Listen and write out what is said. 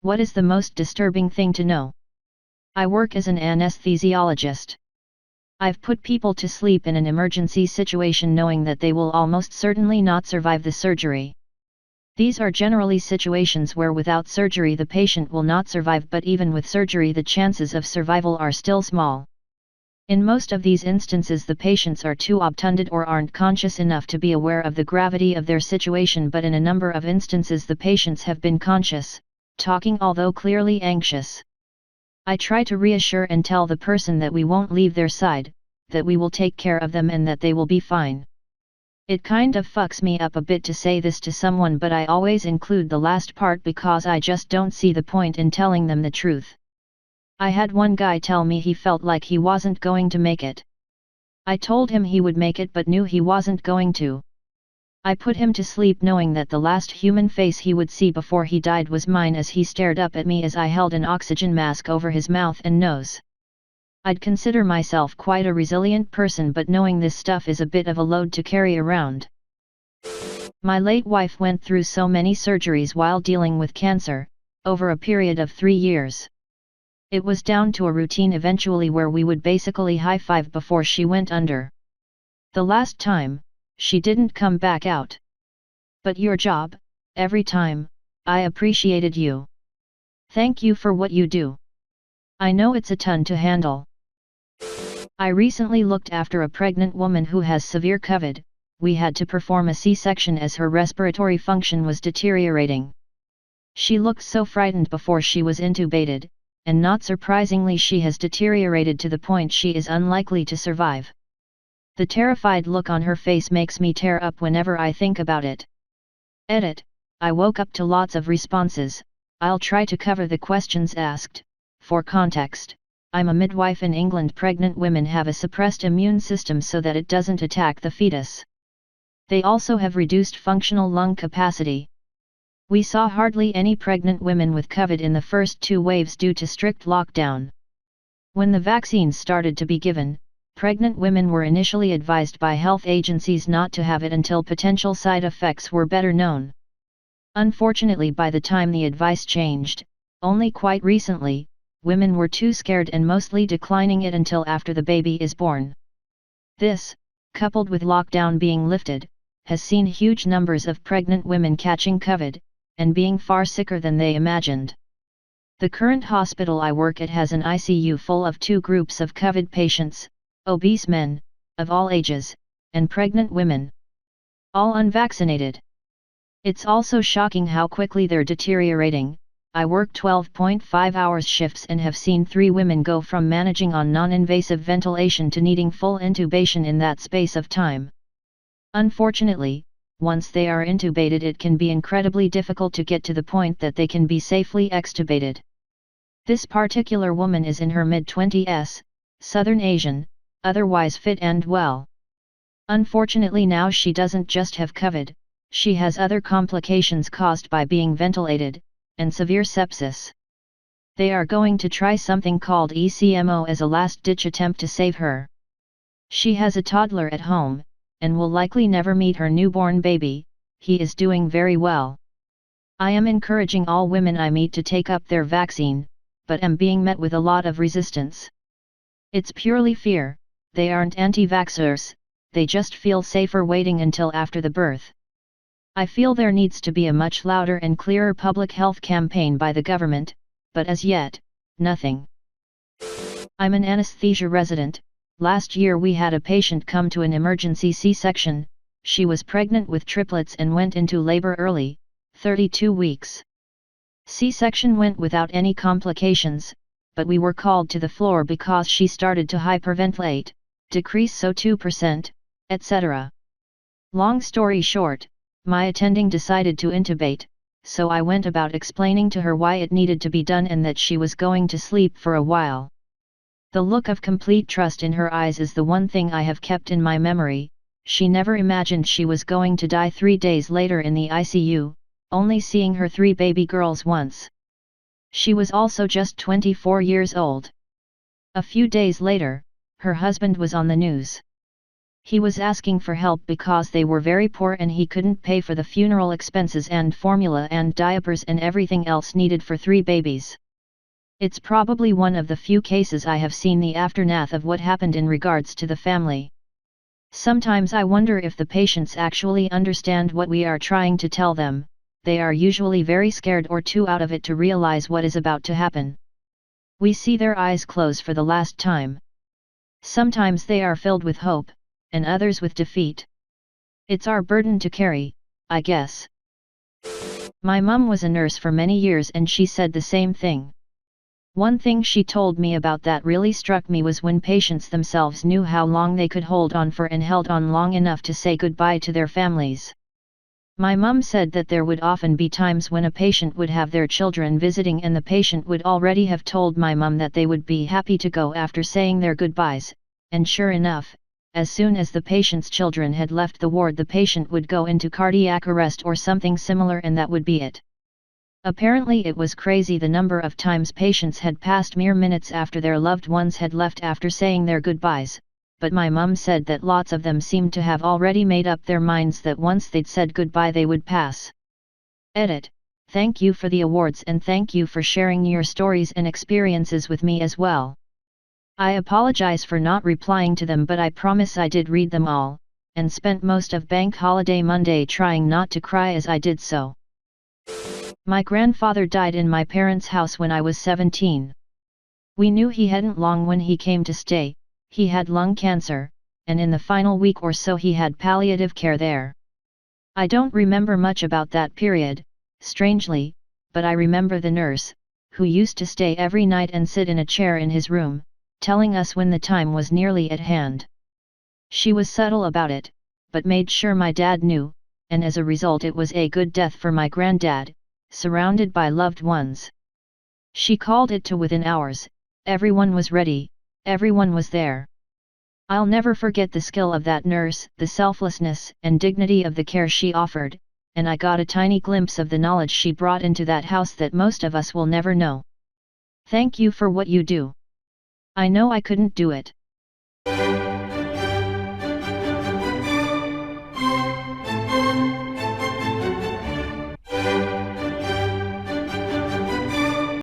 What is the most disturbing thing to know? I work as an anesthesiologist. I've put people to sleep in an emergency situation knowing that they will almost certainly not survive the surgery. These are generally situations where without surgery the patient will not survive, but even with surgery the chances of survival are still small. In most of these instances the patients are too obtunded or aren't conscious enough to be aware of the gravity of their situation, but in a number of instances the patients have been conscious, talking although clearly anxious. I try to reassure and tell the person that we won't leave their side, that we will take care of them and that they will be fine. It kind of fucks me up a bit to say this to someone, but I always include the last part because I just don't see the point in telling them the truth. I had one guy tell me he felt like he wasn't going to make it. I told him he would make it but knew he wasn't going to. I put him to sleep knowing that the last human face he would see before he died was mine as he stared up at me as I held an oxygen mask over his mouth and nose. I'd consider myself quite a resilient person, but knowing this stuff is a bit of a load to carry around. My late wife went through so many surgeries while dealing with cancer, over a period of 3 years. It was down to a routine eventually where we would basically high-five before she went under. The last time, she didn't come back out. But your job, every time, I appreciated you. Thank you for what you do. I know it's a ton to handle. I recently looked after a pregnant woman who has severe COVID. We had to perform a C-section as her respiratory function was deteriorating. She looked so frightened before she was intubated, and not surprisingly she has deteriorated to the point she is unlikely to survive. The terrified look on her face makes me tear up whenever I think about it. Edit. I woke up to lots of responses. I'll try to cover the questions asked. For context, I'm a midwife in England. Pregnant women have a suppressed immune system so that it doesn't attack the fetus. They also have reduced functional lung capacity. We saw hardly any pregnant women with COVID in the first 2 waves due to strict lockdown. When the vaccines started to be given, pregnant women were initially advised by health agencies not to have it until potential side effects were better known. Unfortunately, by the time the advice changed, only quite recently, women were too scared and mostly declining it until after the baby is born. This, coupled with lockdown being lifted, has seen huge numbers of pregnant women catching COVID, and being far sicker than they imagined. The current hospital I work at has an ICU full of 2 groups of COVID patients, obese men, of all ages, and pregnant women. All unvaccinated. It's also shocking how quickly they're deteriorating. I work 12.5 hours shifts and have seen 3 women go from managing on non-invasive ventilation to needing full intubation in that space of time. Unfortunately, once they are intubated it can be incredibly difficult to get to the point that they can be safely extubated. This particular woman is in her mid-20s, Southern Asian, otherwise fit and well. Unfortunately now she doesn't just have COVID, she has other complications caused by being ventilated, and severe sepsis. They are going to try something called ECMO as a last-ditch attempt to save her. She has a toddler at home, and will likely never meet her newborn baby. He is doing very well. I am encouraging all women I meet to take up their vaccine, but am being met with a lot of resistance. It's purely fear. They aren't anti-vaxxers, they just feel safer waiting until after the birth. I feel there needs to be a much louder and clearer public health campaign by the government, but as yet, nothing. I'm an anesthesia resident. Last year we had a patient come to an emergency C-section. She was pregnant with triplets and went into labor early, 32 weeks. C-section went without any complications, but we were called to the floor because she started to hyperventilate, decrease SO2%, etc. Long story short, my attending decided to intubate, so I went about explaining to her why it needed to be done and that she was going to sleep for a while. The look of complete trust in her eyes is the one thing I have kept in my memory. She never imagined she was going to die 3 days later in the ICU, only seeing her 3 baby girls once. She was also just 24 years old. A few days later, her husband was on the news. He was asking for help because they were very poor and he couldn't pay for the funeral expenses and formula and diapers and everything else needed for 3 babies. It's probably one of the few cases I have seen the aftermath of what happened in regards to the family. Sometimes I wonder if the patients actually understand what we are trying to tell them. They are usually very scared or too out of it to realize what is about to happen. We see their eyes close for the last time. Sometimes they are filled with hope, and others with defeat. It's our burden to carry, I guess. My mum was a nurse for many years and she said the same thing. One thing she told me about that really struck me was when patients themselves knew how long they could hold on for and held on long enough to say goodbye to their families. My mum said that there would often be times when a patient would have their children visiting and the patient would already have told my mum that they would be happy to go after saying their goodbyes, and sure enough, as soon as the patient's children had left the ward the patient would go into cardiac arrest or something similar and that would be it. Apparently it was crazy the number of times patients had passed mere minutes after their loved ones had left after saying their goodbyes, but my mum said that lots of them seemed to have already made up their minds that once they'd said goodbye they would pass. Edit. Thank you for the awards and thank you for sharing your stories and experiences with me as well. I apologize for not replying to them but I promise I did read them all, and spent most of Bank Holiday Monday trying not to cry as I did so. My grandfather died in my parents' house when I was 17. We knew he hadn't long when he came to stay. He had lung cancer, and in the final week or so he had palliative care there. I don't remember much about that period, strangely, but I remember the nurse, who used to stay every night and sit in a chair in his room, telling us when the time was nearly at hand. She was subtle about it, but made sure my dad knew, and as a result it was a good death for my granddad, surrounded by loved ones. She called it to within hours, everyone was ready, everyone was there. I'll never forget the skill of that nurse, the selflessness and dignity of the care she offered, and I got a tiny glimpse of the knowledge she brought into that house that most of us will never know. Thank you for what you do. I know I couldn't do it.